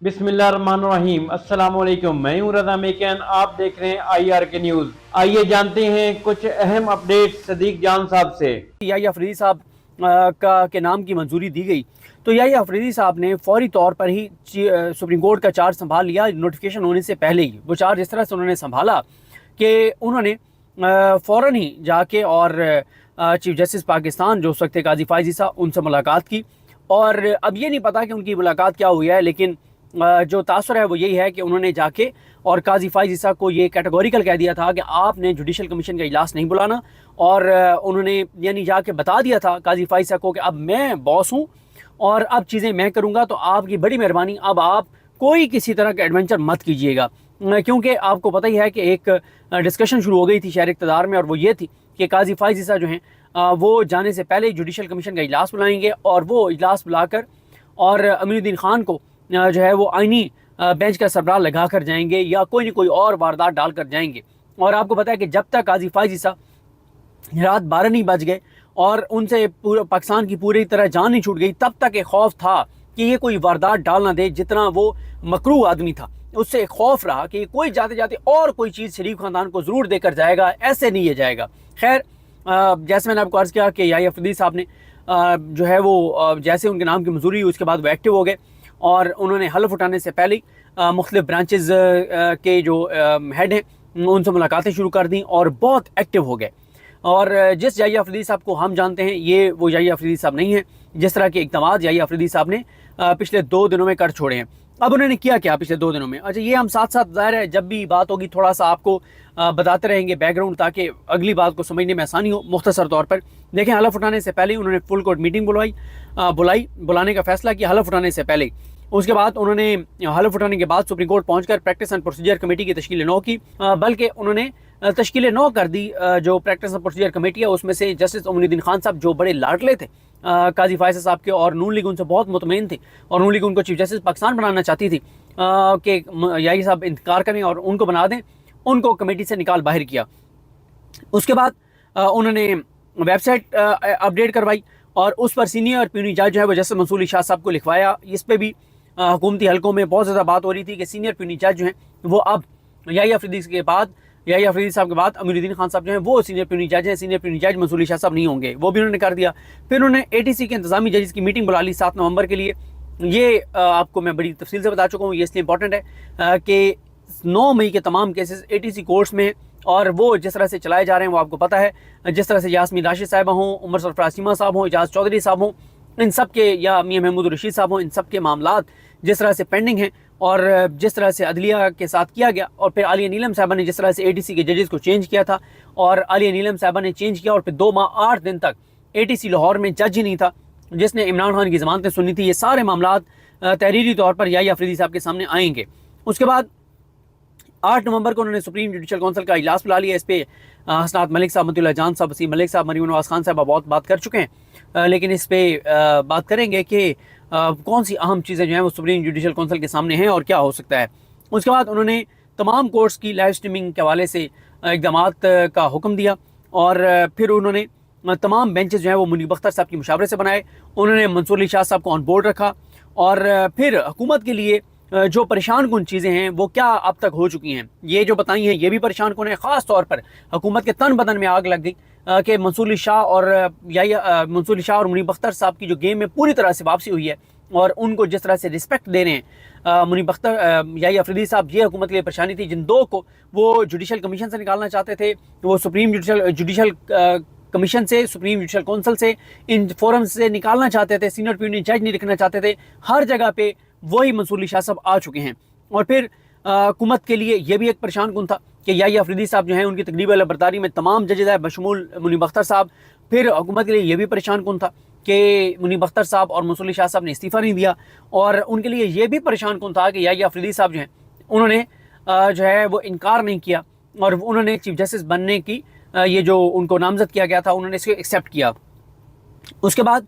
बिस्मिल्लाहिर्रहमानिर्रहीम। अस्सलाम वालेकुम। मैं हूं रज़ा मेकन, आप देख रहे हैं IR के न्यूज़। आइए जानते हैं कुछ अहम अपडेट सदीक जान साहब से। याहिया अफरीदी साहब के नाम की मंजूरी दी गई तो याहिया अफरीदी साहब ने फौरी तौर पर ही सुप्रीम कोर्ट का चार्ज संभाल लिया। नोटिफिकेशन होने से पहले ही वो चार्ज इस तरह से उन्होंने संभाला कि उन्होंने फ़ौरन ही जाके और चीफ जस्टिस पाकिस्तान जो उस वक्त काजी फायज़ ईसा उनसे मुलाकात की। और अब ये नहीं पता कि उनकी मुलाकात क्या हुई है, लेकिन जो तासुर है वो यही है कि उन्होंने जाके और काजी फायज़ ईसा को ये कैटेगोरिकल कह दिया था कि आपने जुडिशल कमीशन का इजलास नहीं बुलाना। और उन्होंने यानी जाके बता दिया था काजी फायज़ ईसा को कि अब मैं बॉस हूँ और अब चीज़ें मैं करूँगा, तो आपकी बड़ी मेहरबानी, अब आप कोई किसी तरह का एडवेंचर मत कीजिएगा। क्योंकि आपको पता ही है कि एक डिस्कशन शुरू हो गई थी शहर इक़्तिदार में, और वो ये थी कि काजी फायज़ ईसा जो हैं वो जाने से पहले जुडिशल कमीशन का इजलास बुलाएंगे और वो इजलास बुलाकर और अमीनुद्दीन खान को जो है वो आइनी बेंच का सरबराह लगा कर जाएंगे या कोई ना कोई और वारदात डाल कर जाएंगे। और आपको पता है कि जब तक काजी फायज़ ईसा रात 12 नहीं बज गए और उनसे पूरे पाकिस्तान की पूरी तरह जान नहीं छूट गई, तब तक एक खौफ था कि ये कोई वारदात डाल ना दे। जितना वो मकरू आदमी था उससे एक खौफ रहा कि कोई जाते जाते और कोई चीज़ शरीफ खानदान को ज़रूर देकर जाएगा, ऐसे नहीं ये जाएगा। खैर, जैसे मैंने आपको अर्ज़ किया कि याहिया अफरीदी साहब ने जो है वो जैसे उनके नाम की मंजूरी हुई उसके बाद वो एक्टिव हो गए और उन्होंने हल्फ उठाने से पहले मुख्तलिफ ब्रांचेज़ के जो हेड हैं उनसे मुलाकातें शुरू कर दी और बहुत एक्टिव हो गए। और जिस याहिया अफरीदी साहब को हम जानते हैं, ये वो याहिया अफरीदी साहब नहीं है। जिस तरह के इक़दाम याहिया अफरीदी साहब ने पिछले 2 दिनों में कर छोड़े हैं। अब उन्होंने किया क्या पिछले 2 दिनों में, अच्छा ये हम साथ साथ ज़ाहिर है जब भी बात होगी थोड़ा सा आपको बताते रहेंगे बैकग्राउंड, ताकि अगली बात को समझने में आसानी हो। मुख्तसर तौर पर देखें, हलफ उठाने से पहले उन्होंने फुल कोर्ट मीटिंग बुलाने का फैसला किया हलफ उठाने से पहले। उसके बाद उन्होंने हलफ उठाने के बाद सुप्रीम कोर्ट पहुंचकर प्रैक्टिस एंड प्रोसीजर कमेटी की तश्कील 9 की, बल्कि उन्होंने तश्कील 9 कर दी। जो प्रैक्टिस एंड प्रोसीजर कमेटी है उसमें से जस्टिस अमीनुद्दीन खान साहब जो बड़े लाडले थे काजी फायज़ साहब के, और नून लीग उनसे बहुत मुतमईन थी और नून लीग उनको चीफ जस्टिस पाकिस्तान बनाना चाहती थी कि याहिया साहब इंतकार करें और उनको बना दें, उनको कमेटी से निकाल बाहर किया। उसके बाद उन्होंने वेबसाइट अपडेट करवाई और उस पर सीनियर प्यूनी जज जो है वो जस्टिस मंसूर अली शाह साहब को लिखवाया। इस पर भी हुकूमती हलकों में बहुत ज़्यादा बात हो रही थी कि सीनियर प्यूनी जज जो हैं वो अब याहिया अफरीदी साहब के बाद अमीनुद्दीन खान साहब जो हैं वो सीनियर प्यूनी जज हैं। सीनियर प्यूनी जज मंसूर अली शाह साहब नहीं होंगे, वो भी उन्होंने कर दिया। फिर उन्होंने ATC के इंतजामी जजेस की मीटिंग बुला ली 7 नवंबर के लिए। ये आपको मैं बड़ी तफसील से बता चुका हूँ, ये इसलिए इंपॉर्टेंट है कि 9 मई के तमाम केसेस ATC कोर्ट्स में और वो जिस तरह से चलाए जा रहे हैं वो आपको पता है। जिस तरह से यास्मीन राशिद साहिबा हों, उमर सरफराज सीमा साहब हों, एजाज चौधरी साहब हों, इन सब के, या मियां महमूद रशीद साहब हों, इन सब के मामलात जिस तरह से पेंडिंग हैं और जिस तरह से अदलिया के साथ किया गया, और फिर आलिया नीलम साहबा ने जिस तरह से ATC के जजेस को चेंज किया था और आलिया नीलम साहबा ने चेंज किया और फिर 2 माह 8 दिन तक ATC लाहौर में जज ही नहीं था जिसने इमरान खान की ज़मानतें सुनी थी। ये सारे मामलात तहरीरी तौर पर याहिया अफरीदी साहब के सामने आएंगे। उसके बाद 8 नवंबर को उन्होंने सुप्रीम जुडिशल काउंसिल का इजलास बुला लिया। इस पर हसनात मलिक साहब, मतुल्लाह जान साहब, वसीम मलिक साहब, मरीम नवाज खान साहब बहुत बात कर चुके हैं, लेकिन इस पर बात करेंगे कि कौन सी अहम चीज़ें जो हैं वो सुप्रीम जुडिशल काउंसिल के सामने हैं और क्या हो सकता है। उसके बाद उन्होंने तमाम कोर्ट्स की लाइव स्ट्रीमिंग के हवाले से इक़दाम का हुक्म दिया और फिर उन्होंने तमाम बेंचेस जो हैं वो मुनीब अख्तर साहब की मुशावरे से बनाए। उन्होंने मंसूर अली शाह साहब को ऑन बोर्ड रखा और फिर हुकूमत के लिए जो परेशान कौन चीज़ें हैं वो क्या अब तक हो चुकी हैं, ये जो बताई हैं ये भी परेशान कौन है। ख़ास तौर पर हुकूमत के तन बदन में आग लग गई कि मंसूर अली शाह और मुनीब अख्तर साहब की जो गेम में पूरी तरह से वापसी हुई है और उनको जिस तरह से रिस्पेक्ट दे रहे हैं मुनीब अख्तर, याहिया अफरीदी साहब, ये हुकूमत के लिए परेशानी थी। जिन 2 को वो जुडिशल कमीशन से निकालना चाहते थे, वो सुप्रीम जुडिशल कमीशन से, सुप्रीम जुडिशल काउंसिल से, इन फोरम से निकालना चाहते थे, सीनियर प्यूनी जज नहीं रखना चाहते थे। हर जगह पे वही मंसूर अली शाह साहब आ चुके हैं। और फिर हुकूमत के लिए ये भी एक परेशान कौन था कि याहिया अफरीदी साहब जो हैं उनकी तकरीब बरदारी में तमाम जजेस है बशमूल मुनीब अख्तर साहब। फिर हुकूमत के लिए ये भी परेशान कौन था कि मुनीब अख्तर साहब और मंसूर अली शाह साहब ने इस्तीफ़ा नहीं दिया, और उनके लिए ये भी परेशान कौन था कि याहिया अफरीदी साहब जो हैं उन्होंने जो है वो इनकार नहीं किया और उन्होंने चीफ जस्टिस बनने की ये जो उनको नामजद किया गया था उन्होंने इसको एक्सेप्ट किया। उसके बाद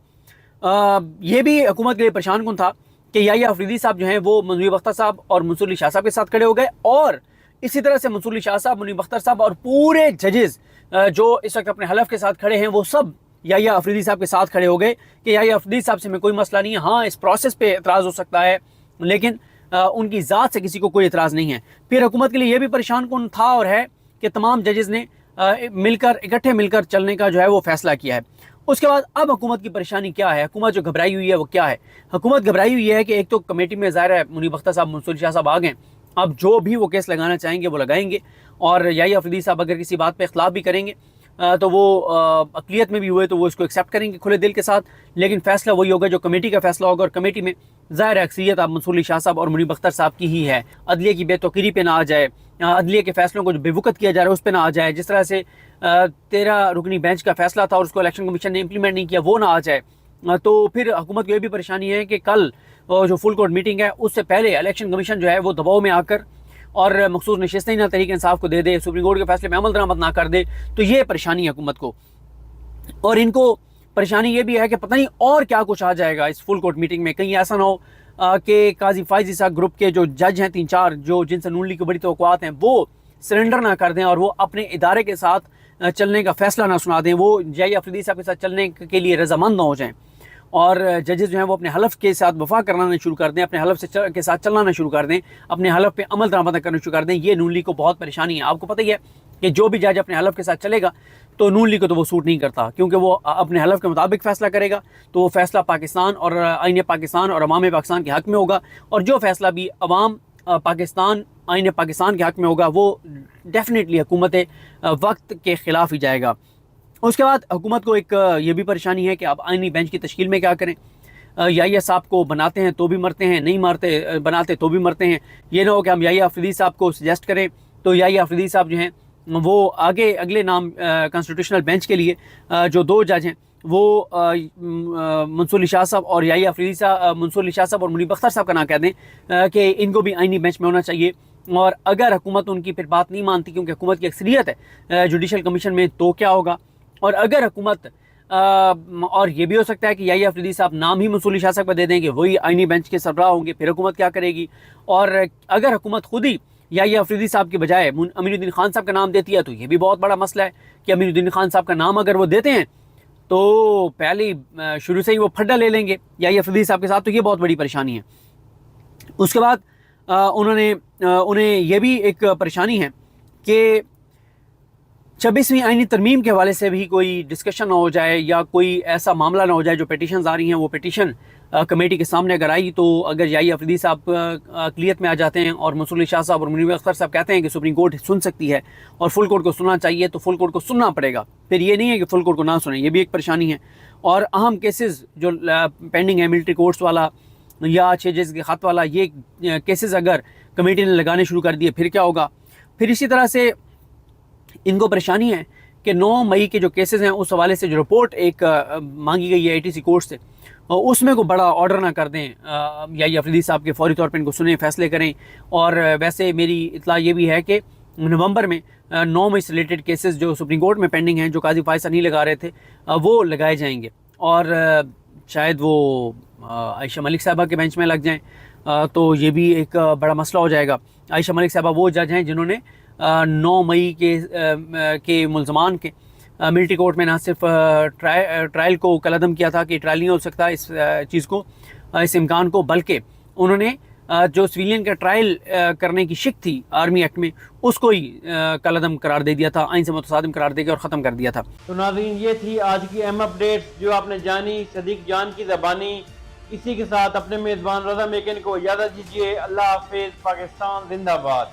ये भी हुकूमत के लिए परेशान कौन था कि याहिया अफरीदी साहब जो हैं वो मुनीब अख्तर साहब और मंसूर अली शाह साहब के साथ खड़े हो गए, और इसी तरह से मंसूर अली शाह साहब, मुनीब अख्तर साहब और पूरे जजेस जो इस वक्त अपने हलफ के साथ खड़े हैं वो सब याहिया अफरीदी साहब के साथ खड़े हो गए कि याहिया अफरीदी साहब से में कोई मसला नहीं है। हाँ, इस प्रोसेस पे एतराज़ हो सकता है, लेकिन उनकी ज़ात से किसी को कोई एतराज़ नहीं है। फिर हुकूमत के लिए ये भी परेशान कौन था और है कि तमाम जजेज़ ने इकट्ठे मिलकर चलने का जो है वो फैसला किया है। उसके बाद अब हुकूमत की परेशानी क्या है, हुकूमत जो घबराई हुई है वो क्या है? हुकूमत घबराई हुई है कि एक तो कमेटी में ज़ाहिर है मुनीब अख्तर साहब, मंसूर शाह साहब आ गए, अब जो भी वो केस लगाना चाहेंगे वो लगाएंगे, और याहिया अफरीदी साहब अगर किसी बात पे इख्तलाफ भी करेंगे तो वो अक़लियत में भी हुए तो वो इसको एक्सेप्ट करेंगे खुले दिल के साथ, लेकिन फ़ैसला वही होगा जो कमेटी का फ़ैसला होगा, और कमेटी में ज़ाहिर है अक्सरियत अब मंसूर शाह साहब और मुनीब अख्तर साहब की ही है। अदलिया की बेतौकीरी पे ना आ जाए, अदलिया के फ़ैसलों को जो बेवकूफ़ किया जा रहा है उस पर ना आ जाए, जिस तरह से 13 रुकनी बेंच का फ़ैसला था और उसको इलेक्शन कमीशन ने इम्प्लीमेंट नहीं किया वो ना आ जाए। तो फिर हुकूमत को ये भी परेशानी है कि कल जो फुल कोर्ट मीटिंग है उससे पहले इलेक्शन कमीशन जो है वो दबाव में आकर और मखसूस नशिस्तें ना तहरीक इंसाफ को दे दे, सुप्रीम कोर्ट के फैसले में अमल दरामद ना कर दे, तो ये परेशानी है हुकूमत को। और इनको परेशानी ये भी है कि पता नहीं और क्या कुछ आ जाएगा इस फुल कोर्ट मीटिंग में, कहीं ऐसा ना हो कि काजी फाइज ईसा ग्रुप के जो जज हैं 3-4 जो जिनसे नून लीग की बड़ी तवक्कुआत हैं वो सरेंडर ना कर दें और वो अपने इदारे के साथ चलने का फैसला ना सुना दें, वो याहिया अफरीदी साहब के साथ चलने के लिए रजामंद ना हो जाएं और जजेस जो हैं वो अपने हलफ के साथ वफा कराना शुरू कर दें, अपने हलफ के साथ चलना शुरू कर दें, अपने हलफ पे अमल दरामद करना शुरू कर दें। ये नून लीग को बहुत परेशानी है। आपको पता ही है कि जो भी जज अपने हलफ के साथ चलेगा तो नून लीग को तो वो सूट नहीं करता, क्योंकि वो अपने हलफ के मुताबिक फ़ैसला करेगा तो वो फ़ैसला पाकिस्तान और आईन पाकिस्तान और अवाम पाकिस्तान के हक़ में होगा, और जो फ़ैसला भी अवाम पाकिस्तान आईन पाकिस्तान के हक़ में होगा वो डेफिनेटली हुकूमत वक्त के ख़िलाफ़ ही जाएगा। उसके बाद हुकूमत को एक ये भी परेशानी है कि अब आइनी बेंच की तश्कील में क्या करें। याहिया साहब को बनाते हैं तो भी मरते हैं, नहीं मारते बनाते तो भी मरते हैं। ये ना हो कि हम याहिया अफरीदी साहब को सजेस्ट करें तो याहिया अफरीदी साहब जो हैं वो आगे अगले नाम कॉन्स्टिट्यूशनल बेंच के लिए जो 2 जज हैं वो मंसूर शाह साहब और याहिया अफरीदी साहब, मंसूर शाह साहब और मुनीब अख्तर साहब का नाम कह दें कि इनको भी आइनी बेंच में होना चाहिए। और अगर हुकूमत उनकी फिर बात नहीं मानती, क्योंकि हुकूमत की अक्सरियत है जुडिशल कमीशन में, तो क्या होगा? और अगर हुकूमत और ये भी हो सकता है कि याहिया अफरीदी साहब नाम ही मंसूर शाह साहब को दे देंगे, वही आइनी बेंच के सरबराह होंगे, फिर हुकूमत क्या करेगी? और अगर हुकूमत खुद ही याहिया अफरीदी साहब के बजाय अमीरुद्दीन खान साहब का नाम देती है तो ये भी बहुत बड़ा मसला है कि अमीरुद्दीन खान साहब का नाम अगर वो देते हैं तो पहले शुरू से ही वो फड्डा ले लेंगे याहिया अफरीदी साहब के साथ, तो ये बहुत बड़ी परेशानी है। उसके बाद उन्हें ये भी एक परेशानी है कि 26वीं आईनी तरमीम के हवाले से भी कोई डिस्कशन ना हो जाए या कोई ऐसा मामला ना हो जाए। जो पिटीशन आ रही हैं वो पिटीशन कमेटी के सामने अगर आई तो अगर याहिया अफरीदी साहब अक़लियत में आ जाते हैं और मंसूर शाह साहब और मुनीब अख्तर साहब कहते हैं कि सुप्रीम कोर्ट सुन सकती है और फुल कोर्ट को सुनना चाहिए, तो फुल कोर्ट को सुनना पड़ेगा। फिर ये नहीं है कि फुल कोर्ट को ना सुने, ये भी एक परेशानी है। और अहम केसेस जो पेंडिंग है, मिलिट्री कोर्ट्स वाला या 6 जज के ख़त वाला, ये केसेस अगर कमेटी ने लगाने शुरू कर दिए फिर क्या होगा? फिर इसी तरह से इनको परेशानी है कि 9 मई के जो केसेस हैं उस हवाले से जो रिपोर्ट एक मांगी गई है ATC कोर्ट से, उसमें को बड़ा ऑर्डर ना कर दें याहिया अफरीदी साहब के, फौरी तौर पर इनको सुने, फैसले करें। और वैसे मेरी इतला ये भी है कि नवंबर में 9 मई से रिलेटेड केसेस जो सुप्रीम कोर्ट में पेंडिंग हैं, जो काजी फायसा नहीं लगा रहे थे, वो लगाए जाएंगे और शायद वो आयशा मलिक साहबा के बेंच में लग जाएँ, तो ये भी एक बड़ा मसला हो जाएगा। आयशा मलिक साहबा वो जज हैं जिन्होंने 9 मई के मुल्ज़मान के मिलिट्री कोर्ट में ना सिर्फ ट्रायल को कलअदम किया था कि ट्रायल नहीं हो सकता इस चीज़ को, इस इम्कान को, बल्कि उन्होंने जो सिविलियन का ट्रायल करने की शिक थी आर्मी एक्ट में उसको ही कलअदम करार दे दिया था, आइन से मुतसादिम करार दे के और ख़त्म कर दिया था। तो नाज़रीन, ये थी आज की अहम अपडेट्स जो आपने जानी सदीक जान की ज़बानी। इसी के साथ अपने मेज़बान रज़ा मेकिन को इजाज़त दीजिए। अल्लाह हाफ़िज़। पाकिस्तान जिंदाबाद।